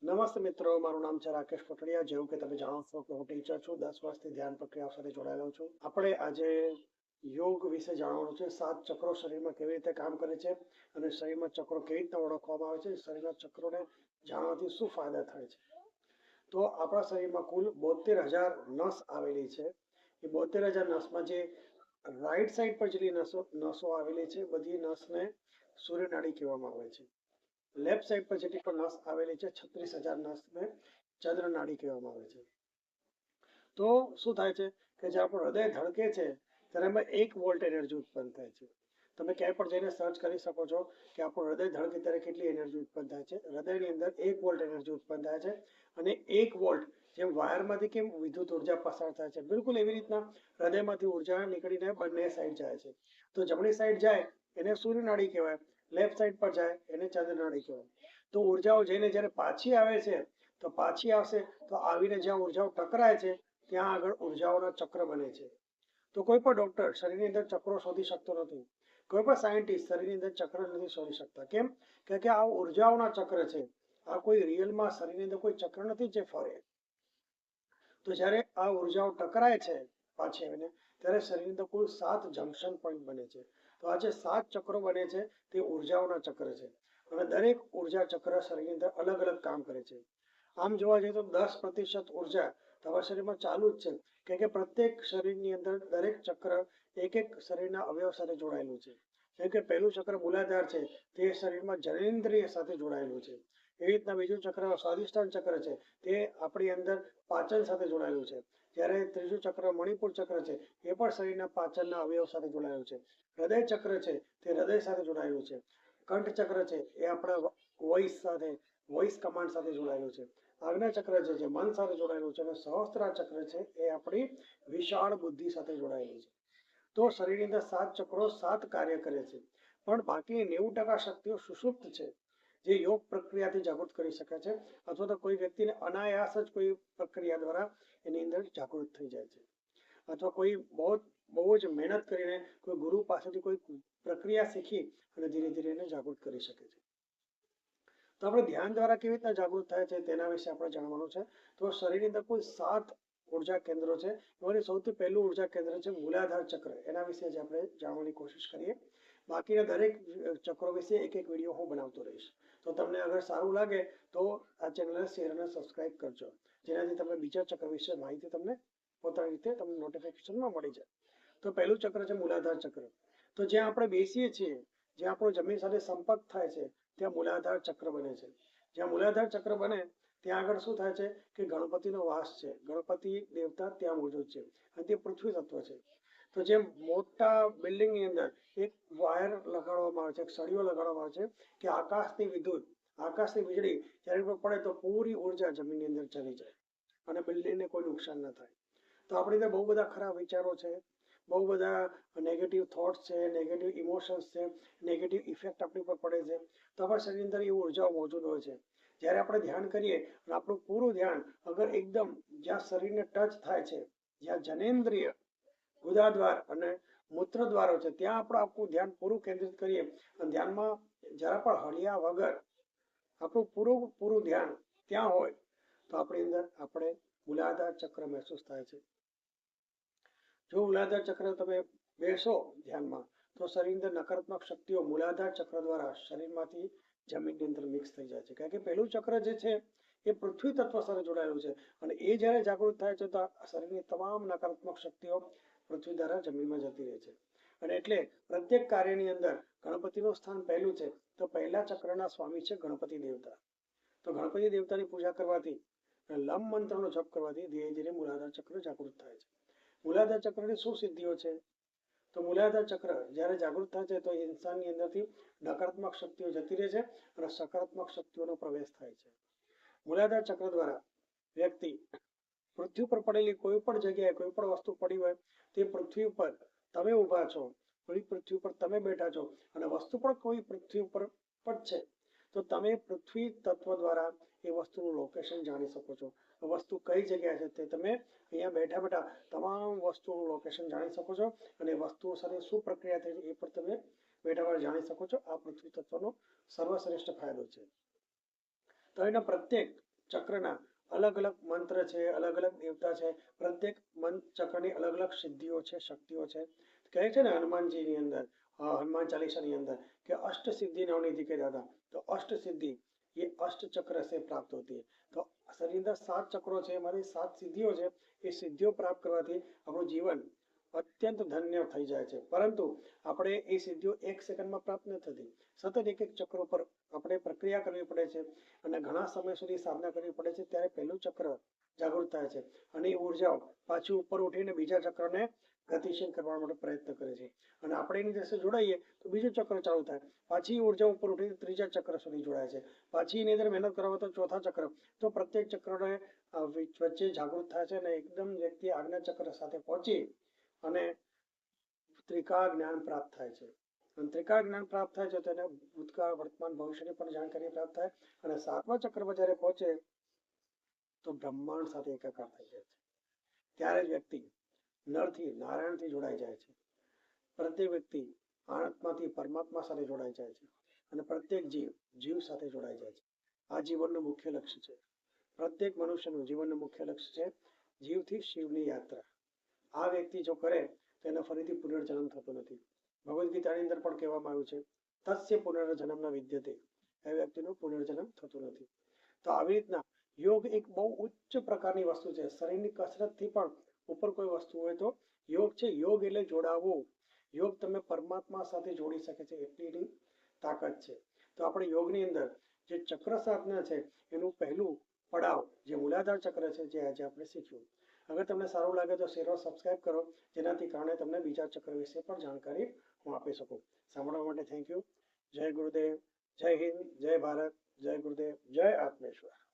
નમસ્તે મિત્રો, મારું નામ છે રાકેશ પટડિયા। જેવું કે તમે જાણો છો કે હું ટીચર છું, 10 વર્ષથી ધ્યાન પ્રક્રિયા સાથે જોડાયેલો છું। આપણે આજે યોગ વિશે જાણવાનું છે। 7 ચક્રો શરીરમાં કેવી રીતે કામ કરે છે અને શરીરમાં ચક્રો કેવી રીતે ઓળખવામાં આવે છે, શરીરના ચક્રોને જાણવાથી શું ફાયદા થાય છે। તો આપણા શરીરમાં કુલ 72,000 નસ આવેલી છે। એ 72,000 નસમાં જે રાઈટ સાઈડ પર જેટલી નસો આવેલી છે, બધી નસને સૂર્યનાડી કહેવામાં આવે છે। લેફ્ટ સાઈડ પર જેટલી પણ નસ આવેલી છે, 36,000 નસને ચંદ્ર નાડી કહેવામાં આવે છે। તો શું થાય છે કે જે આપણું હૃદય ધડકે છે ત્યારે એમાં 1 વોલ્ટ એનર્જી ઉત્પન્ન થાય છે। તમે ક્યાંય પણ જઈને સર્ચ કરી શકો છો કે આપણું હૃદય ધડકે ત્યારે કેટલી એનર્જી ઉત્પન્ન થાય છે। હૃદયની અંદર 1 વોલ્ટ એનર્જી ઉત્પન્ન થાય છે અને 1 વોલ્ટ જેમ વાયરમાંથી કેમ વિદ્યુત ઉર્જા પસાર થાય છે, બિલકુલ એવી રીતના હૃદયમાંથી ઉર્જા નીકળીને બંને સાઈડ જાય છે। તો જમણી સાઈડ જાય એને સૂર્યનાડી કહેવાય, લેફ્ટ સાઈડ પર જાય એને ચંદ્રનાડી કહેવાય। તો ઉર્જાઓ જઈને જ્યારે પાછી આવે છે તો પાછી આવશે તો આવીને જ્યાં ઉર્જાઓ ટકરાય છે ત્યાં આગળ ઉર્જાઓના ચક્ર બને છે। તો કોઈ પણ ડોક્ટર શરીરની અંદર ચક્રો શોધી શકતો નથી, કોઈ પણ સાયન્ટિસ્ટ શરીરની અંદર ચક્ર નથી શોધી શકતા। કેમ કે આ ઉર્જાઓના ચક્ર છે, આ કોઈ રિયલમાં શરીરની અંદર કોઈ ચક્ર નથી જે ફરે। તો જ્યારે આ ઉર્જાઓ ટકરાય છે પાછી આવીને ત્યારે શરીરની અંદર કુલ 7 જંક્શન પોઈન્ટ બને છે। તો આ જે 7 ચક્રો બને છે તે ઉર્જાઓના ચક્ર છે અને દરેક ઉર્જા ચક્ર શરીરની અંદર અલગ અલગ કામ કરે છે। આમ જોવા જઈએ તો 10% ઉર્જા તમારા શરીરમાં ચાલુ જ છે, કે પ્રત્યેક શરીરની અંદર દરેક ચક્ર એક એક શરીરના અવયવ સાથે જોડાયેલું છે। જેમ કે પહેલું ચક્ર મૂલાધાર છે, તે શરીરમાં જનનેન્દ્રિય સાથે જોડાયેલું છે। એવી રીતના બીજું ચક્ર સ્વાદિષ્ટાન ચક્ર છે, તે આપણી અંદર પાચન સાથે જોડાયેલું છે। જ્યારે ત્રીજું ચક્ર મણિપુર ચક્ર છે, એ પણ શરીરના પાચનના અવયવ સાથે જોડાયેલું છે। હૃદય ચક્ર છે તે હૃદય સાથે જોડાયેલું છે। કંઠ ચક્ર છે એ આપણા વોઇસ કમાન્ડ સાથે જોડાયેલું છે। આજ્ઞા ચક્ર છે જે મન સાથે જોડાયેલું છે અને સહસ્ત્રા ચક્ર છે એ આપણી વિશાળ બુદ્ધિ સાથે જોડાયેલું છે। તો શરીરની અંદર 7 ચક્રો 7 કાર્ય કરે છે, પણ બાકી 90% શક્તિઓ સુષુપ્ત છે, જે યોગ પ્રક્રિયાથી જાગૃત કરી શકાય છે અથવા તો કોઈ વ્યક્તિને અનાયાસ જ કોઈ પ્રક્રિયા દ્વારા એની અંદર જાગૃત થઈ જાય છે, અથવા કોઈ બહુ જ મહેનત કરીને કોઈ ગુરુ પાસેથી કોઈ પ્રક્રિયા શીખી અને ધીરે ધીરે એને જાગૃત કરી શકે છે। તો આપણે ધ્યાન દ્વારા કેવી રીતના જાગૃત થાય છે તેના વિશે આપણે જાણવાનું છે। તો શરીરની અંદર કુલ 7 ઉર્જા કેન્દ્રો છે, એમાંથી સૌથી પહેલું ઉર્જા કેન્દ્ર છે મૂલાધાર ચક્ર। એના વિશે જ આપણે જાણવાની કોશિશ કરીએ। બાકીના દરેક ચક્રો વિશે એક એક વિડીયો હું બનાવતો રહીશ। તો તમને અગર સારું લાગે તો આ ચેનલને શેર અને સબસ્ક્રાઇબ કરજો, જેનાથી તમને બીજા ચક્ર વિશે માહિતી તમને પોતાની રીતે તમને નોટિફિકેશનમાં મળી જાય। તો પહેલું ચક્ર છે મૂલાધાર ચક્ર। તો જ્યાં આપણે બેસીએ છીએ, જ્યાં આપણો જમીન સાથે સંપર્ક થાય છે ત્યાં મૂલાધાર ચક્ર બને છે। જ્યાં મૂલાધાર ચક્ર બને ત્યાં આગળ શું થાય છે કે ગણપતિનો વાસ છે, ગણપતિ દેવતા ત્યાં મોજૂદ છે અને તે પૃથ્વી તત્વ છે। તો જેમ મોટા બિલ્ડિંગની અંદર એક વાયર લગાડવામાં આવે છે, એક સળિયો લગાડવામાં આવે છે કે આકાશની વીજળી જ્યારે પર પડે તો પૂરી ઉર્જા જમીનની અંદર ચલી જાય અને બિલ્ડિંગને કોઈ નુકસાન ન થાય। તો આપણી અંદર બહુ બધા ખરાબ વિચારો છે, બહુ બધા નેગેટિવ થોટ્સ છે, નેગેટિવ ઇમોશન્સ છે, નેગેટિવ ઇફેક્ટ આપણી પર પડે છે। તો આપણા શરીરની અંદર એ ઉર્જાઓ મોજૂદ હોય છે। જ્યારે આપણે ધ્યાન કરીએ અને આપણું પૂરું ધ્યાન અગર એકદમ જ્યાં શરીરને ટચ થાય છે, જ્યાં જનેન્દ્રિય ગુદાદ્વાર અને મૂત્ર દ્વારો છે, ત્યાં આપણે આખું ધ્યાન પૂરું કેન્દ્રિત કરીએ અને ધ્યાનમાં જરા પણ હળિયા વગર આપણું પૂરું ધ્યાન ત્યાં હોય તો આપણી અંદર આપણે મૂલાધાર ચક્ર મહેસૂસ થાય છે। જો મૂલાધાર ચક્ર તમે બેસો ધ્યાનમાં તો શરીરની અંદર નકારાત્મક શક્તિઓ મૂલાધાર ચક્ર દ્વારા શરીરમાંથી જમીનની અંદર મિક્સ થઈ જાય છે। કારણ કે પહેલું ચક્ર જે છે એ પૃથ્વી તત્વ સાથે જોડાયેલું છે અને એ જ્યારે જાગૃત થાય છે તો શરીરની તમામ નકારાત્મક શક્તિઓ પૃથ્વી દ્વારા જમીનમાં જતી રહે છે। અને એટલે પ્રત્યેક કાર્યની અંદર ગણપતિનું સ્થાન પહેલું છે। તો પહેલા ચક્રના સ્વામી છે ગણપતિ દેવતા। તો ગણપતિ દેવતાની પૂજા કરવાથી અને લમ મંત્રનો જપ કરવાથી ધીરે ધીરે મૂલાધાર ચક્ર જાગૃત થાય છે। મૂલાધાર ચક્રની શું સિદ્ધિઓ છે? તો મૂલાધાર ચક્ર જ્યારે જાગૃત થાય છે તો ઇન્સાનની અંદરથી નકારાત્મક શક્તિઓ જતી રહે છે અને સકારાત્મક શક્તિઓનો પ્રવેશ થાય છે। મૂલાધાર ચક્ર દ્વારા વ્યક્તિ પૃથ્વી પર પડેલી કોઈ પણ જગ્યાએ કોઈ પણ વસ્તુ પડી હોય તે પૃથ્વી ઉપર તમે ઊભા છો, કોઈ પૃથ્વી પર તમે બેઠા છો અને વસ્તુ પણ કોઈ પૃથ્વી ઉપર પણ છે તો તમે પૃથ્વી તત્વ દ્વારા એ વસ્તુનું લોકેશન જાણી શકો છો। વસ્તુ કઈ જગ્યાએ છે તે તમે અહીંયા બેઠા બેઠા તમામ વસ્તુઓનું લોકેશન જાણી શકો છો અને વસ્તુઓ સાથે શું પ્રક્રિયા થઈ એ પણ તમે બેઠા બેઠા જાણી શકો છો। આ પૃથ્વી તત્વનો સર્વશ્રેષ્ઠ ફાયદો છે। તો એના પ્રત્યેક ચક્રના અલગ અલગ મંત્ર છે, અલગ અલગ દેવતા છે, પ્રત્યેક ચક્રની અલગ અલગ સિદ્ધિઓ છે, શક્તિઓ છે. કહે છે ને હનુમાનજીની અંદર, હનુમાન ચાલીસાની અંદર कि अष्ट सिद्धि नवनिधि के दादा, तो अष्ट सिद्धि ये अष्ट चक्र से प्राप्त होती है। तो शरीर अंदर 7 चक्रो છે, એમાંથી 7 સિદ્ધિઓ છે, એ સિદ્ધિઓ પ્રાપ્ત કરવાથી આપણું જીવન અત્યંત ધન્ય થઈ જાય છે। પરંતુ આપણે એ સિદ્ધિઓ એક સેકન્ડમાં પ્રાપ્ત નથી થતી, સતત એક એક ચક્ર પર આપણે પ્રક્રિયા કરવી પડે છે અને ઘણા સમય સુધી સાધના કરવી પડે છે, ત્યારે પહેલું ચક્ર જાગૃત થાય છે અને એ ઉર્જાઓ પાછી ઉપર ઉઠીને બીજા ચક્રને ગતિશીલ કરવા માટે પ્રયત્ન કરે છે અને આપણે એની સાથે જોડાઈએ તો બીજું ચક્ર ચાલુ થાય, પાછી ઉર્જા ઉપર ઉઠીને ત્રીજા ચક્ર સુધી જોડાય છે, પાછી એની અંદર મહેનત કરવા તો ચોથા ચક્ર, તો પ્રત્યેક ચક્રને વચ્ચે જાગૃત થાય છે અને એકદમ વ્યક્તિ આજ્ઞા ચક્ર સાથે પહોંચી અને ત્રિકાળ જ્ઞાન પ્રાપ્ત થાય છે। અને ત્રિકાળ જ્ઞાન પ્રાપ્ત થાય છે તો એને ભૂતકાળ, વર્તમાન, ભવિષ્યની પણ જાણકારી પ્રાપ્ત થાય અને 7મા ચક્રમાં જ્યારે પહોંચે તો બ્રહ્માંડ સાથે એકાકાર થઈ જાય છે। ત્યારે જ વ્યક્તિ નરથી નારાયણથી જોડાઈ જાય છે, પ્રત્યેક વ્યક્તિ આત્માથી પરમાત્મા સાથે જોડાઈ જાય છે અને પ્રત્યેક જીવ જીવ સાથે જોડાઈ જાય છે। આ જીવનનું મુખ્ય લક્ષ્ય છે, પ્રત્યેક મનુષ્યનું જીવનનું મુખ્ય લક્ષ્ય છે જીવથી શિવની યાત્રા। આ વ્યક્તિ જો કરે તો એને ફરીથી પુનર્જન્મ થતો નથી। ભગવદ્ ગીતાની અંદર પણ કહેવામાં આવ્યું છે તસ્ય પુનર્જન્મ ન વિદ્યતે, એ વ્યક્તિનું પુનર્જન્મ થતું નથી। તો આવી રીતના યોગ એક બહુ ઉચ્ચ પ્રકારની વસ્તુ છે, શરીરની કસરતથી પણ ઉપર કોઈ વસ્તુ હોય તો યોગ છે। યોગ એટલે જોડાવવું, યોગ તમે પરમાત્મા સાથે જોડી શકે છે એટલી એની તાકાત છે। તો આપણે યોગની અંદર જે ચક્ર સાધના છે એનું પહેલું પડાવ જે મૂલાધાર ચક્ર છે, જે આજે આપણે શીખ્યું। અગર તમને સારું લાગે તો શેર સબસ્ક્રાઇબ કરો, જેનાથી કારણે તમને બીજા ચક્ર વિશે પણ જાણકારી હું આપી શકું। સાંભળવા માટે થેન્ક યુ। જય ગુરુદેવ, જય હિન્દ, જય ભારત, જય ગુરુદેવ, જય આત્મેશ્વર।